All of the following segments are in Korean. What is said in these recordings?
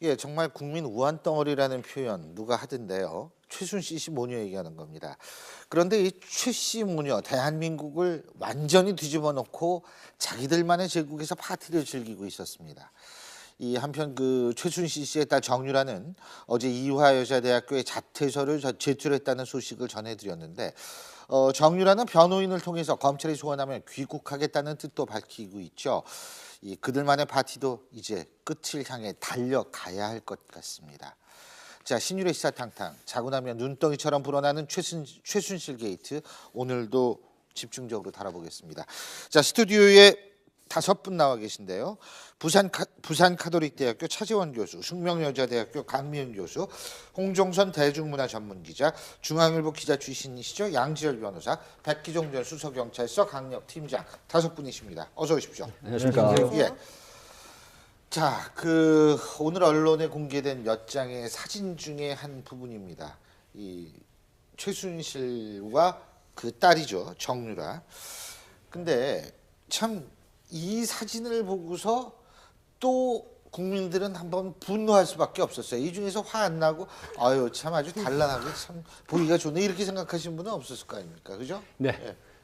예, 정말 국민 우한덩어리라는 표현 누가 하던데요. 최순실 씨 모녀 얘기하는 겁니다. 그런데 이 최 씨 모녀 대한민국을 완전히 뒤집어 놓고 자기들만의 제국에서 파티를 즐기고 있었습니다. 이 한편 그 최순실 씨의 딸 정유라는 어제 이화여자대학교에 자퇴서를 제출했다는 소식을 전해드렸는데 정유라는 변호인을 통해서 검찰이 소환하면 귀국하겠다는 뜻도 밝히고 있죠. 이 그들만의 파티도 이제 끝을 향해 달려가야 할 것 같습니다. 자, 신유의 시사탕탕 자고 나면 눈덩이처럼 불어나는 최순실 게이트 오늘도 집중적으로 다뤄보겠습니다. 자, 스튜디오에 5분 나와 계신데요. 부산 카톨릭대학교 차재원 교수, 숙명여자대학교 강미은 교수, 홍종선 대중문화 전문기자, 중앙일보 기자 출신이시죠. 양지열 변호사, 백기종 전 수서경찰서 강력팀장 5분이십니다. 어서 오십시오. 안녕하십니까. 예. 자, 오늘 언론에 공개된 몇 장의 사진 중에 한 부분입니다. 이 최순실과 그 딸이죠, 정유라. 근데 참 이 사진을 보고서 또 국민들은 한번 분노할 수밖에 없었어요. 이 중에서 화 안 나고 아유 참 아주 단란하고 참 보기가 좋네 이렇게 생각하신 분은 없었을 거 아닙니까, 그죠? 네.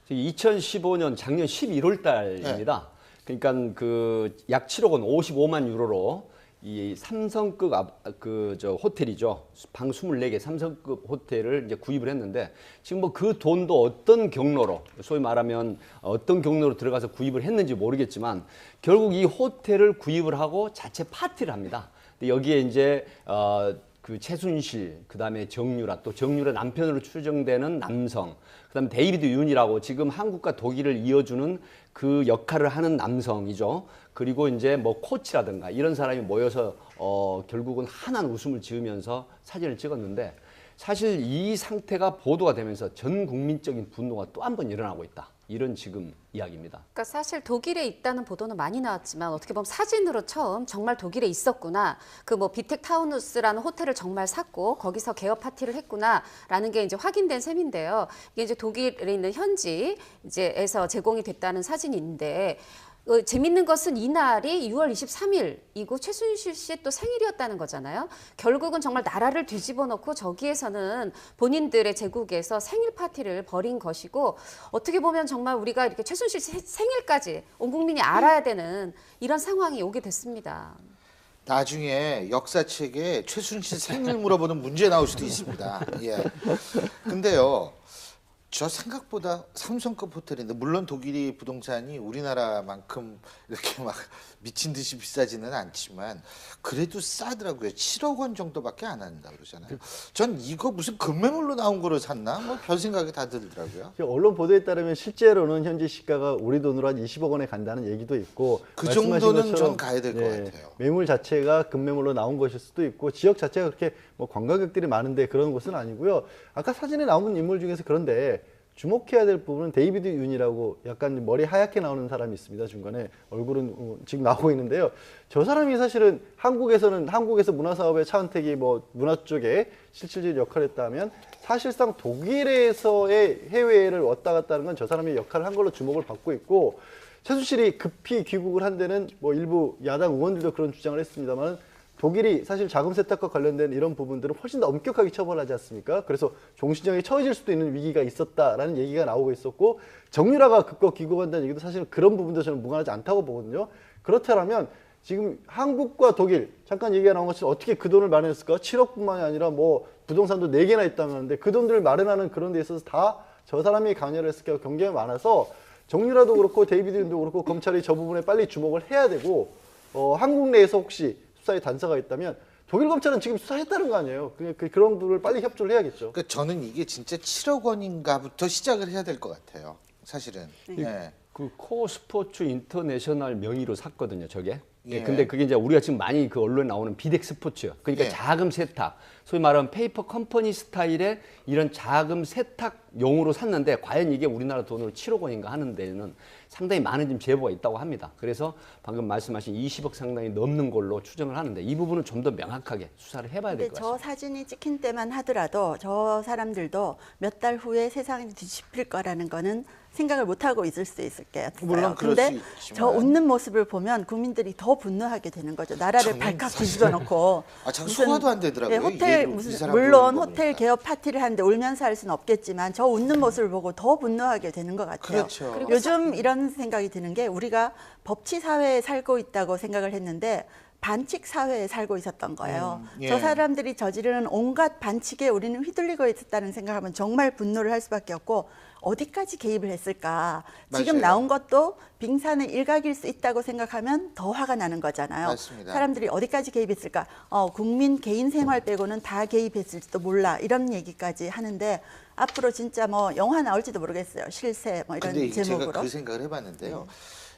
예. 2015년 작년 11월 달입니다. 그러니까 그 약 7억 원, 55만 유로로 이 삼성급 호텔이죠. 방 24개 삼성급 호텔을 이제 구입을 했는데 지금 뭐 그 돈도 어떤 경로로 소위 말하면 어떤 경로로 들어가서 구입을 했는지 모르겠지만 결국 이 호텔을 구입을 하고 자체 파티를 합니다. 근데 여기에 이제 그 최순실, 그다음에 정유라, 또 정유라 남편으로 추정되는 남성, 그다음에 데이비드 윤이라고 지금 한국과 독일을 이어주는 그 역할을 하는 남성이죠. 그리고 이제 뭐 코치라든가 이런 사람이 모여서 결국은 한한 웃음을 지으면서 사진을 찍었는데 사실 이 상태가 보도가 되면서 전 국민적인 분노가 또 한 번 일어나고 있다. 이런 지금 이야기입니다. 그러니까 사실 독일에 있다는 보도는 많이 나왔지만 어떻게 보면 사진으로 처음 정말 독일에 있었구나. 그 뭐 비텍 타우누스라는 호텔을 정말 샀고 거기서 개업 파티를 했구나라는 게 이제 확인된 셈인데요. 이게 이제 독일에 있는 현지 이제에서 제공이 됐다는 사진인데 재밌는 것은 이날이 6월 23일이고 최순실 씨의 또 생일이었다는 거잖아요. 결국은 정말 나라를 뒤집어 놓고 저기에서는 본인들의 제국에서 생일 파티를 벌인 것이고 어떻게 보면 정말 우리가 이렇게 최순실 씨 생일까지 온 국민이 알아야 되는 이런 상황이 오게 됐습니다. 나중에 역사책에 최순실 생일 물어보는 문제 나올 수도 있습니다. 예. 근데요. 저 생각보다 삼성급 호텔인데 물론 독일이 부동산이 우리나라만큼 이렇게 막 미친 듯이 비싸지는 않지만 그래도 싸더라고요. 7억 원 정도밖에 안 한다 그러잖아요. 전 이거 무슨 급매물로 나온 거를 샀나? 뭐 별 생각이 다 들더라고요. 언론 보도에 따르면 실제로는 현재 시가가 우리 돈으로 한 20억 원에 간다는 얘기도 있고 그 정도는 좀 가야 될 것 같아요. 매물 자체가 급매물로 나온 것일 수도 있고 지역 자체가 그렇게 뭐 관광객들이 많은데 그런 곳은 아니고요. 아까 사진에 나온 인물 중에서 그런데 주목해야 될 부분은 데이비드 윤이라고 약간 머리 하얗게 나오는 사람이 있습니다. 중간에 얼굴은 지금 나오고 있는데요. 저 사람이 사실은 한국에서 문화사업의 차은택이 뭐 문화 쪽에 실질적인 역할을 했다면 사실상 독일에서의 해외를 왔다 갔다 하는 건 저 사람이 역할을 한 걸로 주목을 받고 있고 최순실이 급히 귀국을 한 데는 뭐 일부 야당 의원들도 그런 주장을 했습니다만 독일이 사실 자금 세탁과 관련된 이런 부분들은 훨씬 더 엄격하게 처벌하지 않습니까? 그래서 종신형에 처해질 수도 있는 위기가 있었다라는 얘기가 나오고 있었고 정유라가 급거 귀국한다는 얘기도 사실 그런 부분도 저는 무관하지 않다고 보거든요. 그렇다면 지금 한국과 독일 잠깐 얘기가 나온 것처럼 어떻게 그 돈을 마련했을까? 7억뿐만이 아니라 뭐 부동산도 4개나 있다고 하는데 그 돈들을 마련하는 그런 데 있어서 다 저 사람이 관여를 했을 경우가 굉장히 많아서 정유라도 그렇고 데이비드도 그렇고 검찰이 저 부분에 빨리 주목을 해야 되고 한국 내에서 혹시 수사에 단서가 있다면 독일 검찰은 지금 수사했다는 거 아니에요. 그런 부분을 빨리 협조를 해야겠죠. 그러니까 저는 이게 진짜 7억 원인가부터 시작을 해야 될 것 같아요. 사실은. 예. 그 코스포츠 인터내셔널 명의로 샀거든요, 저게. 예. 근데 그게 이제 우리가 지금 많이 그 언론에 나오는 비덱 스포츠요. 그러니까 예. 자금 세탁, 소위 말하는 페이퍼 컴퍼니 스타일의 이런 자금 세탁용으로 샀는데 과연 이게 우리나라 돈으로 7억 원인가 하는 데는 상당히 많은 지금 제보가 있다고 합니다. 그래서 방금 말씀하신 20억 상당히 넘는 걸로 추정을 하는데 이 부분은 좀 더 명확하게 수사를 해봐야 될 것 같습니다. 저 사진이 찍힌 때만 하더라도 저 사람들도 몇 달 후에 세상이 뒤집힐 거라는 거는 생각을 못 하고 있을 수도 있을 것 같아요. 물론 그럴 근데 수 저 있지만. 웃는 모습을 보면 국민들이 더 분노하게 되는 거죠. 나라를 저는 발칵 사실- 뒤집어 놓고 참 소화도 안 되더라고요. 예, 호텔 이 무슨 사람 물론 보는 거 호텔 보니까. 개업 파티를 하는데 울면서 할 수는 없겠지만 저 웃는 모습을 보고 더 분노하게 되는 것 같아요. 그렇죠. 그리고 요즘 이런 생각이 드는 게 우리가 법치 사회에 살고 있다고 생각을 했는데 반칙 사회에 살고 있었던 거예요. 예. 저 사람들이 저지르는 온갖 반칙에 우리는 휘둘리고 있었다는 생각하면 정말 분노를 할 수밖에 없고 어디까지 개입을 했을까. 지금 맞아요. 나온 것도 빙산의 일각일 수 있다고 생각하면 더 화가 나는 거잖아요. 맞습니다. 사람들이 어디까지 개입했을까. 국민 개인 생활 빼고는 다 개입했을지도 몰라. 이런 얘기까지 하는데 앞으로 진짜 뭐 영화 나올지도 모르겠어요. 실세 뭐 이런 근데 제목으로. 제가 그 생각을 해봤는데요.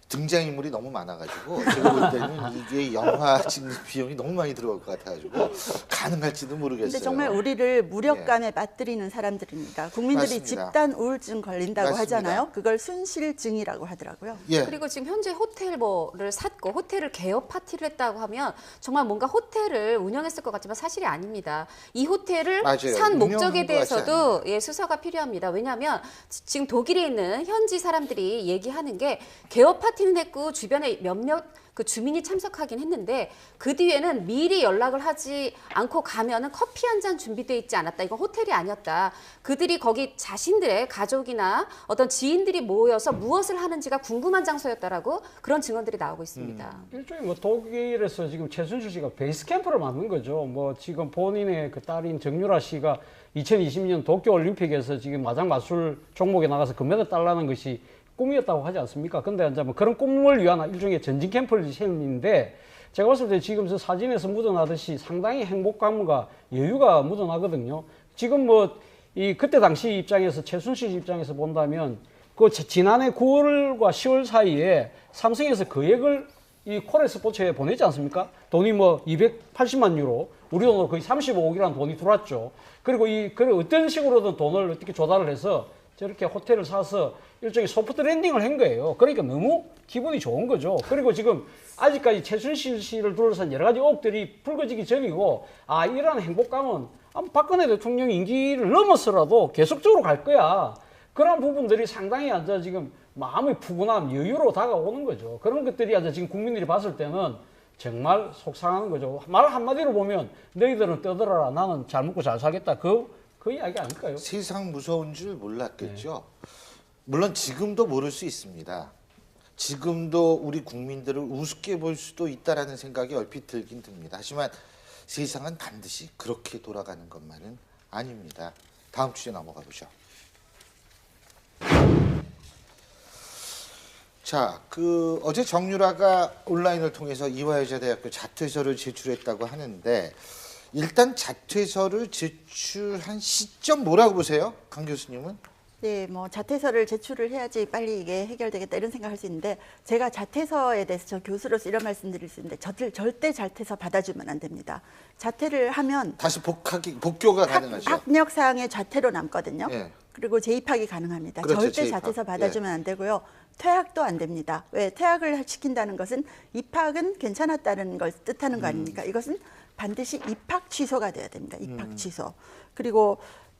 등장인물이 너무 많아가지고 제가 볼 때는 이게 영화 찍는 비용이 너무 많이 들어갈 것 같아가지고 가능할지도 모르겠어요. 근데 정말 우리를 무력감에 빠뜨리는 사람들입니다. 국민들이 맞습니다. 집단 우울증 걸린다고 맞습니다. 하잖아요. 그걸 순실증이라고 하더라고요. 예. 그리고 지금 현재 호텔 뭐를 샀고 호텔을 개업 파티를 했다고 하면 정말 뭔가 호텔을 운영했을 것 같지만 사실이 아닙니다. 이 호텔을 맞아요. 산 목적에 운영한 것 같지 대해서도 예, 수사가 필요합니다. 왜냐하면 지금 독일에 있는 현지 사람들이 얘기하는 게 개업 파티는 했고 주변에 몇몇 그 주민이 참석하긴 했는데 그 뒤에는 미리 연락을 하지 않고 가면은 커피 한 잔 준비돼 있지 않았다. 이건 호텔이 아니었다. 그들이 거기 자신들의 가족이나 어떤 지인들이 모여서 무엇을 하는지가 궁금한 장소였다라고 그런 증언들이 나오고 있습니다. 일종의 뭐 독일에서 지금 최순실 씨가 베이스 캠프를 만든 거죠. 뭐 지금 본인의 그 딸인 정유라 씨가 2020년 도쿄 올림픽에서 지금 마장마술 종목에 나가서 금메달 따려는 것이 꿈이었다고 하지 않습니까? 근데 이제 뭐 그런 꿈을 위한 일종의 전진 캠프를 세우는데 제가 봤을 때 지금 저 사진에서 묻어나듯이 상당히 행복감과 여유가 묻어나거든요. 지금 뭐 이 그때 당시 입장에서 최순실 입장에서 본다면 그 지난해 9월과 10월 사이에 삼성에서 거액을 이 코레 스포츠에 보내지 않습니까? 돈이 뭐 280만 유로, 우리 돈으로 거의 35억이라는 돈이 들어왔죠. 그리고 그 어떤 식으로든 돈을 어떻게 조달을 해서 저렇게 호텔을 사서 일종의 소프트 랜딩을 한 거예요. 그러니까 너무 기분이 좋은 거죠. 그리고 지금 아직까지 최순실 씨를 둘러싼 여러 가지 의혹들이 불거지기 전이고, 이런 행복감은 박근혜 대통령 임기를 넘어서라도 계속적으로 갈 거야. 그런 부분들이 상당히 앉아 지금 마음의 푸근함, 여유로 다가오는 거죠. 그런 것들이 앉아 지금 국민들이 봤을 때는 정말 속상하는 거죠. 말 한마디로 보면 너희들은 떠들어라. 나는 잘 먹고 잘 살겠다. 그 이야기 아닐까요? 세상 무서운 줄 몰랐겠죠. 물론 지금도 모를 수 있습니다. 지금도 우리 국민들을 우습게 볼 수도 있다라는 생각이 얼핏 들긴 듭니다. 하지만 세상은 반드시 그렇게 돌아가는 것만은 아닙니다. 다음 주제 넘어가 보죠. 자, 어제 정유라가 온라인을 통해서 이화여자대학교 자퇴서를 제출했다고 하는데 일단 자퇴서를 제출한 시점 뭐라고 보세요? 강 교수님은? 네, 뭐 자퇴서를 제출을 해야지 빨리 이게 해결되겠다 이런 생각할 수 있는데 제가 자퇴서에 대해서 저 교수로서 이런 말씀드릴 수 있는데 절대 자퇴서 받아주면 안 됩니다. 자퇴를 하면 다시 복교가 가능하죠. 학력상의 자퇴로 남거든요. 예. 그리고 재입학이 가능합니다. 그렇죠, 절대 재입학. 자퇴서 받아주면 안 되고요. 퇴학도 안 됩니다. 왜? 퇴학을 시킨다는 것은 입학은 괜찮았다는 걸 뜻하는 거 아닙니까? 이것은 반드시 입학 취소가 돼야 됩니다. 입학 취소. 그리고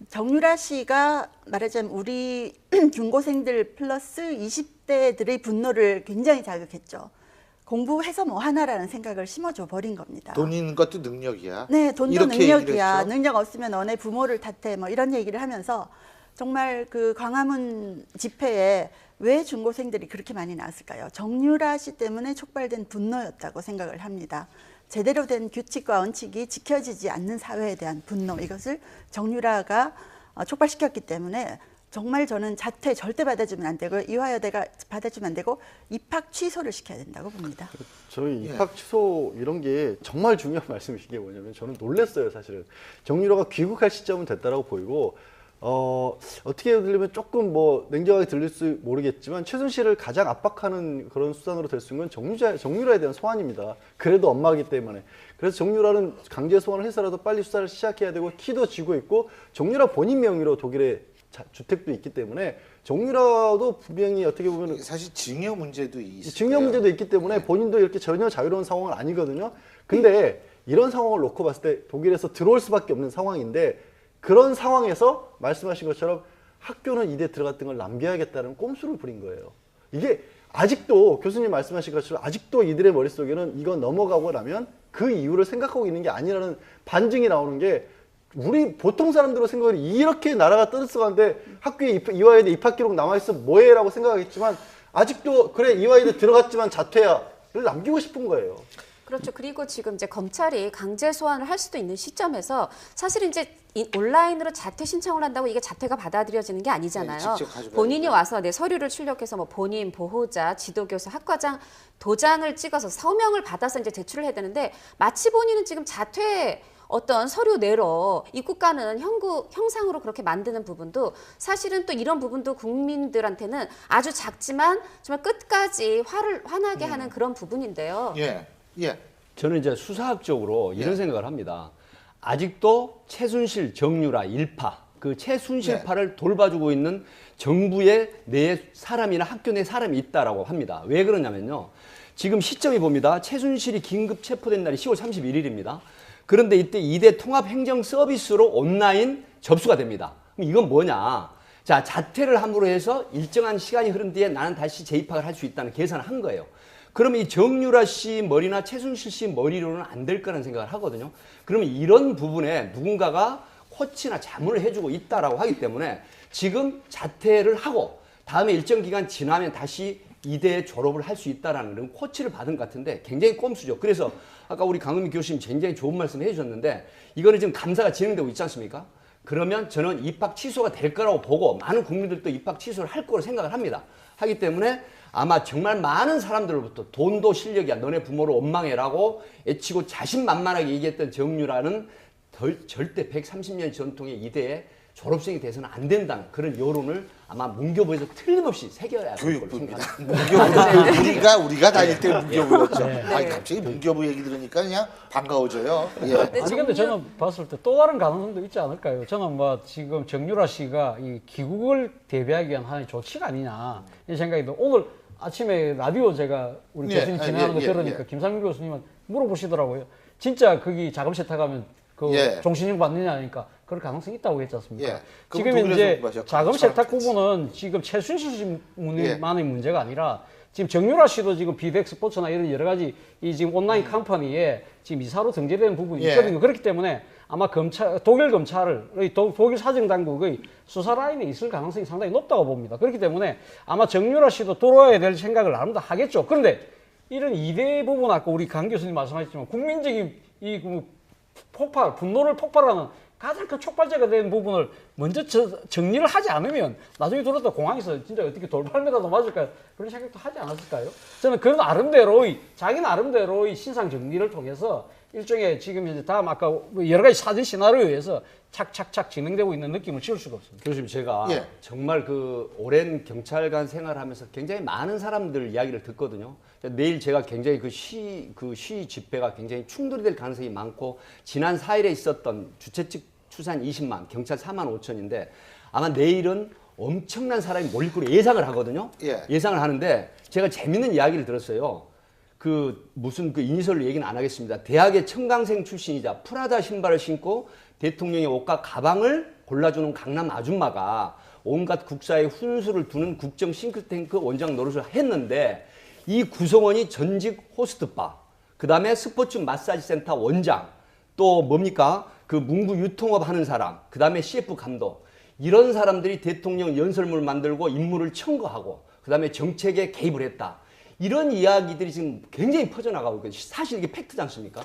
정유라 씨가 말하자면 우리 중고생들 플러스 20대들의 분노를 굉장히 자극했죠. 공부해서 뭐 하나라는 생각을 심어줘 버린 겁니다. 돈 있는 것도 능력이야. 네, 돈도 이렇게 얘기를 능력이야. 했죠. 능력 없으면 너네 부모를 탓해. 뭐 이런 얘기를 하면서 정말 그 광화문 집회에 왜 중고생들이 그렇게 많이 나왔을까요? 정유라 씨 때문에 촉발된 분노였다고 생각을 합니다. 제대로 된 규칙과 원칙이 지켜지지 않는 사회에 대한 분노, 이것을 정유라가 촉발시켰기 때문에 정말 저는 자퇴 절대 받아주면 안 되고 이화여대가 받아주면 안 되고 입학 취소를 시켜야 된다고 봅니다. 저희 입학 취소 이런 게 정말 중요한 말씀이신 게 뭐냐면 저는 놀랐어요, 사실은. 정유라가 귀국할 시점은 됐다라고 보이고 어떻게 들리면 조금 뭐 냉정하게 들릴 수 모르겠지만 최순실을 가장 압박하는 그런 수단으로 될 수 있는 건 정유라에 대한 소환입니다. 그래도 엄마이기 때문에. 그래서 정유라는 강제 소환을 해서라도 빨리 수사를 시작해야 되고 키도 쥐고 있고 정유라 본인 명의로 독일에 주택도 있기 때문에 정유라도 분명히 어떻게 보면 사실 증여 문제도 있어요. 증여 문제도 있기 때문에 본인도 이렇게 전혀 자유로운 상황은 아니거든요. 근데 이런 상황을 놓고 봤을 때 독일에서 들어올 수밖에 없는 상황인데 그런 상황에서 말씀하신 것처럼 학교는 이대 들어갔던 걸 남겨야겠다는 꼼수를 부린 거예요. 이게 아직도 교수님 말씀하신 것처럼 아직도 이들의 머릿속에는 이거 넘어가고 나면 그 이유를 생각하고 있는 게 아니라는 반증이 나오는 게 우리 보통 사람들로 생각을 이렇게 나라가 떠들썩한데 학교에 이화여대 입학 기록 남아있어 뭐해? 라고 생각하겠지만 아직도 그래 이화여대 들어갔지만 자퇴야를 남기고 싶은 거예요. 그렇죠. 그리고 지금 이제 검찰이 강제 소환을 할 수도 있는 시점에서 사실 이제 온라인으로 자퇴 신청을 한다고 이게 자퇴가 받아들여지는 게 아니잖아요. 네, 직접 가져가야 본인이 되죠. 와서 내 서류를 출력해서 뭐 본인, 보호자, 지도교수, 학과장 도장을 찍어서 서명을 받아서 이제 제출을 해야 되는데 마치 본인은 지금 자퇴 어떤 서류 내로 입국가는 형상으로 그렇게 만드는 부분도 사실은 또 이런 부분도 국민들한테는 아주 작지만 정말 끝까지 화나게 하는 그런 부분인데요. 예. 예. 저는 이제 수사학적으로 이런 예. 생각을 합니다. 아직도 최순실, 정유라, 일파, 그 최순실파를 돌봐주고 있는 정부의 내 사람이나 학교 내 사람이 있다라고 합니다. 왜 그러냐면요. 지금 시점이 봅니다. 최순실이 긴급 체포된 날이 10월 31일입니다. 그런데 이때 이대 통합행정 서비스로 온라인 접수가 됩니다. 그럼 이건 뭐냐? 자, 자퇴를 함으로 해서 일정한 시간이 흐른 뒤에 나는 다시 재입학을 할 수 있다는 계산을 한 거예요. 그러면 이 정유라 씨 머리나 최순실 씨 머리로는 안 될 거라는 생각을 하거든요. 그러면 이런 부분에 누군가가 코치나 자문을 해주고 있다라고 하기 때문에 지금 자퇴를 하고 다음에 일정 기간 지나면 다시 이대에 졸업을 할 수 있다라는 그런 코치를 받은 것 같은데 굉장히 꼼수죠. 그래서 아까 우리 강은미 교수님 굉장히 좋은 말씀 해주셨는데 이거는 지금 감사가 진행되고 있지 않습니까? 그러면 저는 입학 취소가 될 거라고 보고 많은 국민들도 입학 취소를 할 거로 생각을 합니다. 하기 때문에 아마 정말 많은 사람들로부터 돈도 실력이야 너네 부모를 원망해라고 애치고 자신만만하게 얘기했던 정유라는 절대 130년 전통의 이대에 졸업생이 돼서는 안 된다는 그런 여론을 아마 문교부에서 틀림없이 새겨야 할 걸로 교육부입니다. 생각합니다. 문교부 우리가 다닐 때 문교부였죠. 아니 갑자기 문교부 얘기 들으니까 그냥 반가워져요. 예. 아니 근데 저는 봤을 때 또 다른 가능성도 있지 않을까요? 저는 뭐 지금 정유라 씨가 이 귀국을 대비하기 위한 하나의 조치가 아니냐 이 생각이 들어요. 오늘 아침에 라디오 제가 우리 예, 교수님 진행하는 거 들으니까 김상민 교수님은 물어보시더라고요. 진짜 거기 자금 세탁하면 그 예. 종신형 받느냐 하니까 그럴 가능성이 있다고 했지 않습니까? 예. 그럼 지금 이제 독일에서 자금 세탁 같이. 부분은 지금 최순실 씨만의 예. 문제가 아니라 지금 정유라 씨도 지금 비덱 스포츠나 이런 여러 가지 이 지금 온라인 컴퍼니에 지금 이사로 등재되는 부분이 예. 있거든요. 그렇기 때문에 아마 독일 검찰을 독일 사정 당국의 수사 라인에 있을 가능성이 상당히 높다고 봅니다. 그렇기 때문에 아마 정유라 씨도 들어와야 될 생각을 나름대로 하겠죠. 그런데 이런 이대 부분 아까 우리 강 교수님 말씀하셨지만 국민적인 이 분노를 폭발하는 가장 큰 촉발제가 되는 부분을 먼저 정리를 하지 않으면 나중에 들었다 공항에서 진짜 어떻게 돌팔매라도 맞을까 그런 생각도 하지 않았을까요? 저는 그런 자기 나름대로의 신상 정리를 통해서 일종의 지금 이제 다음 아까 여러 가지 사전 시나리오에 의해서 착착착 진행되고 있는 느낌을 지울 수가 없습니다. 교수님 제가 예. 정말 그 오랜 경찰관 생활하면서 굉장히 많은 사람들 이야기를 듣거든요. 내일 제가 굉장히 그 시 집회가 굉장히 충돌이 될 가능성이 많고 지난 4일에 있었던 주최 측 추산 20만, 경찰 4만 5천인데 아마 내일은 엄청난 사람이 몰릴 거로 예상을 하거든요. 예. 예상을 하는데 제가 재밌는 이야기를 들었어요. 그 무슨 그 인설로 얘기는 안 하겠습니다. 대학의 청강생 출신이자 프라다 신발을 신고 대통령의 옷과 가방을 골라주는 강남 아줌마가 온갖 국사의 훈수를 두는 국정 싱크탱크 원장 노릇을 했는데 이 구성원이 전직 호스트바, 그 다음에 스포츠 마사지 센터 원장, 또 뭡니까? 그 문구 유통업 하는 사람, 그 다음에 CF 감독, 이런 사람들이 대통령 연설문을 만들고 인물을 청거하고 그 다음에 정책에 개입을 했다. 이런 이야기들이 지금 굉장히 퍼져나가고 있거든요. 사실 이게 팩트지 않습니까?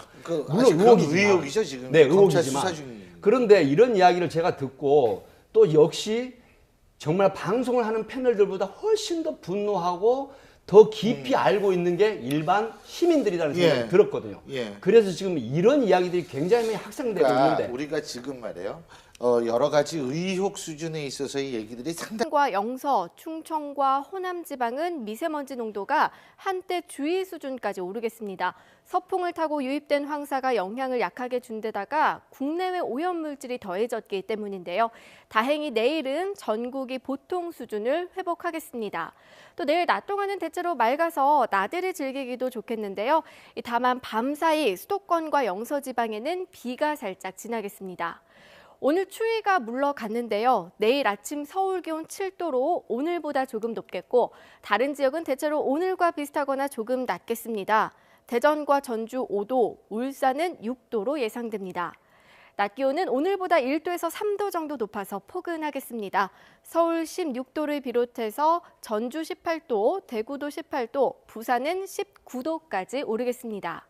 물론 의혹이죠 지금. 네, 검찰 의혹이지만. 수사 중입니다. 그런데 이런 이야기를 제가 듣고 또 역시 정말 방송을 하는 패널들보다 훨씬 더 분노하고 더 깊이 알고 있는 게 일반 시민들이라는 생각이 예. 들었거든요. 예. 그래서 지금 이런 이야기들이 굉장히 많이 확산되고 그러니까 있는데 우리가 지금 말이에요. 여러 가지 의혹 수준에 있어서의 얘기들이 상당히 과 영서, 충청과 호남 지방은 미세먼지 농도가 한때 주의 수준까지 오르겠습니다. 서풍을 타고 유입된 황사가 영향을 약하게 준 데다가 국내외 오염물질이 더해졌기 때문인데요. 다행히 내일은 전국이 보통 수준을 회복하겠습니다. 또 내일 낮 동안은 대체로 맑아서 나들이 즐기기도 좋겠는데요. 다만 밤사이 수도권과 영서 지방에는 비가 살짝 지나겠습니다. 오늘 추위가 물러갔는데요. 내일 아침 서울 기온 7도로 오늘보다 조금 높겠고 다른 지역은 대체로 오늘과 비슷하거나 조금 낮겠습니다. 대전과 전주 5도, 울산은 6도로 예상됩니다. 낮 기온은 오늘보다 1도에서 3도 정도 높아서 포근하겠습니다. 서울 16도를 비롯해서 전주 18도, 대구도 18도, 부산은 19도까지 오르겠습니다.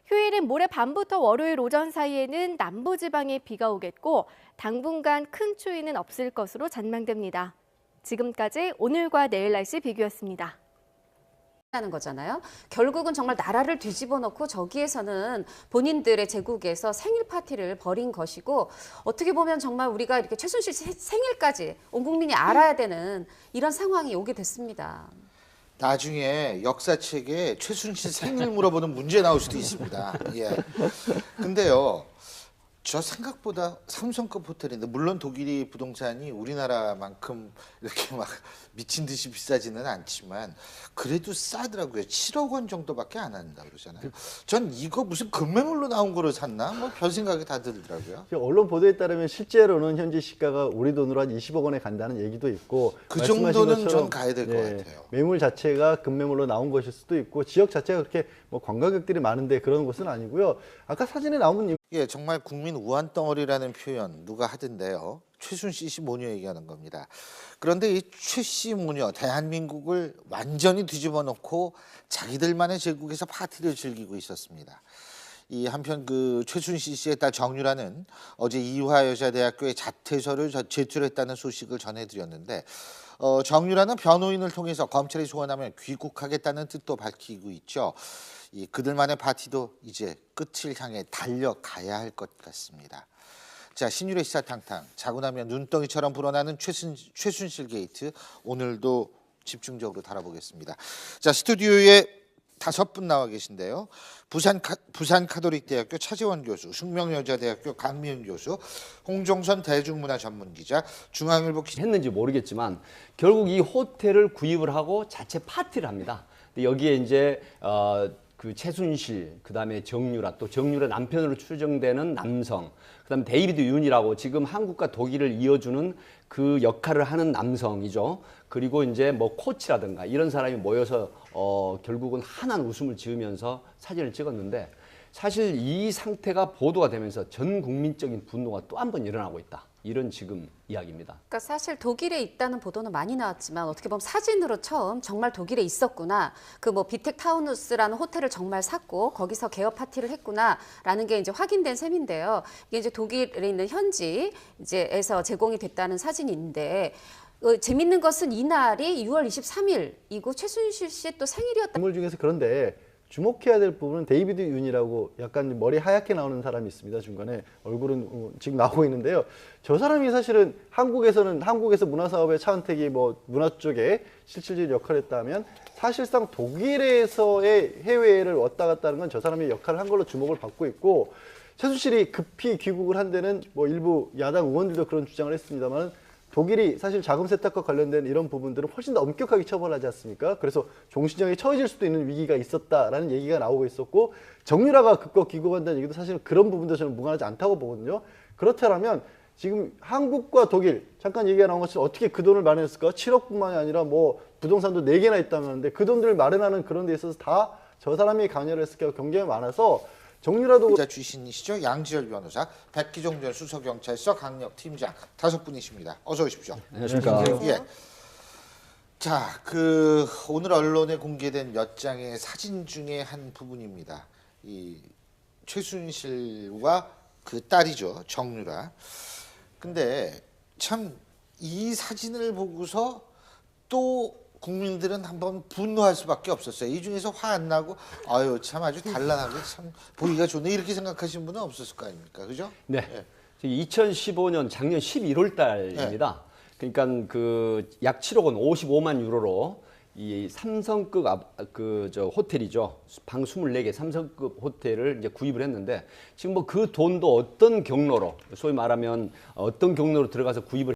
휴일인 모레 밤부터 월요일 오전 사이에는 남부지방에 비가 오겠고 당분간 큰 추위는 없을 것으로 전망됩니다. 지금까지 오늘과 내일 날씨 비교였습니다. 하는 거잖아요. 결국은 정말 나라를 뒤집어 놓고 저기에서는 본인들의 제국에서 생일 파티를 벌인 것이고 어떻게 보면 정말 우리가 이렇게 최순실 생일까지 온 국민이 알아야 되는 이런 상황이 오게 됐습니다. 나중에 역사책에 최순실 생일 물어보는 문제 나올 수도 있습니다. 예. 근데요, 저 생각보다 삼성급 호텔인데 물론 독일이 부동산이 우리나라만큼 이렇게 막 미친 듯이 비싸지는 않지만 그래도 싸더라고요. 7억 원 정도밖에 안 한다 그러잖아요. 전 이거 무슨 급매물로 나온 거를 샀나? 뭐 별 생각이 다 들더라고요. 언론 보도에 따르면 실제로는 현지 시가가 우리 돈으로 한 20억 원에 간다는 얘기도 있고 그 말씀하신 정도는 것처럼, 좀 가야 될 것 같아요. 매물 자체가 급매물로 나온 것일 수도 있고 지역 자체가 그렇게 뭐 관광객들이 많은데 그런 곳은 아니고요. 아까 사진에 나온 예, 정말 국민 우한 덩어리라는 표현 누가 하던데요. 최순실 씨 모녀 얘기하는 겁니다. 그런데 이 최 씨 모녀 대한민국을 완전히 뒤집어 놓고 자기들만의 제국에서 파티를 즐기고 있었습니다. 이 한편 그 최순실 씨의 딸 정유라는 어제 이화여자대학교에 자퇴서를 제출했다는 소식을 전해드렸는데 정유라는 변호인을 통해서 검찰이 소환하면 귀국하겠다는 뜻도 밝히고 있죠. 이 그들만의 파티도 이제 끝을 향해 달려가야 할 것 같습니다. 자, 신율의 시사탕탕, 자고 나면 눈덩이처럼 불어나는 최순실 게이트, 오늘도 집중적으로 다뤄보겠습니다. 자, 스튜디오에 5분 나와 계신데요. 부산 카톨릭대학교 차재원 교수, 숙명여자대학교 강미은 교수, 홍종선 대중문화전문기자, 중앙일보 했는지 모르겠지만 결국 이 호텔을 구입을 하고 자체 파티를 합니다. 근데 여기에 이제 그 최순실, 그다음에 정유라, 또 정유라 남편으로 추정되는 남성, 그다음에 데이비드 윤이라고 지금 한국과 독일을 이어주는 그 역할을 하는 남성이죠. 그리고 이제 뭐 코치라든가 이런 사람이 모여서 결국은 한한 웃음을 지으면서 사진을 찍었는데 사실 이 상태가 보도가 되면서 전 국민적인 분노가 또 한 번 일어나고 있다. 이런 지금 이야기입니다. 그러니까 사실 독일에 있다는 보도는 많이 나왔지만 어떻게 보면 사진으로 처음 정말 독일에 있었구나. 그 뭐 비텍 타우누스라는 호텔을 정말 샀고 거기서 개업 파티를 했구나라는 게 이제 확인된 셈인데요. 이게 이제 독일에 있는 현지 이제에서 제공이 됐다는 사진인데 재밌는 것은 이날이 6월 23일이고 최순실 씨의 또 생일이었다. 인물 중에서 그런데 주목해야 될 부분은 데이비드 윤이라고 약간 머리 하얗게 나오는 사람이 있습니다. 중간에 얼굴은 지금 나오고 있는데요. 저 사람이 사실은 한국에서 문화사업의 차은택이 뭐 문화 쪽에 실질적인 역할을 했다면 사실상 독일에서의 해외를 왔다 갔다 하는 건 저 사람이 역할을 한 걸로 주목을 받고 있고 최순실이 급히 귀국을 한 데는 뭐 일부 야당 의원들도 그런 주장을 했습니다만 독일이 사실 자금 세탁과 관련된 이런 부분들은 훨씬 더 엄격하게 처벌하지 않습니까? 그래서 종신형에 처해질 수도 있는 위기가 있었다라는 얘기가 나오고 있었고 정유라가 급거 귀국한다는 얘기도 사실 그런 부분도 저는 무관하지 않다고 보거든요. 그렇다면 지금 한국과 독일 잠깐 얘기가 나온 것처럼 어떻게 그 돈을 마련했을까? 7억뿐만이 아니라 뭐 부동산도 4개나 있다는데 그 돈들을 마련하는 그런 데 있어서 다 저 사람이 관여를 했을 경우가 굉장히 많아서 정유라도 기자 출신이시죠. 양지열 변호사, 백기종 전 수서경찰서 강력팀장 5분이십니다. 어서 오십시오. 안녕하십니까. 예. 자, 그 오늘 언론에 공개된 몇 장의 사진 중에 한 부분입니다. 이 최순실과 그 딸이죠, 정유라. 근데 참 이 사진을 보고서 또 국민들은 한번 분노할 수밖에 없었어요. 이 중에서 화 안 나고 아유 참 아주 단란하게 참 보기가 좋네 이렇게 생각하시는 분은 없었을 거 아닙니까, 그죠? 네. 2015년 작년 11월 달입니다. 그러니까 그 약 7억 원, 55만 유로로 이 삼성급 호텔이죠. 방 24개 삼성급 호텔을 이제 구입을 했는데 지금 뭐 그 돈도 어떤 경로로 소위 말하면 어떤 경로로 들어가서 구입을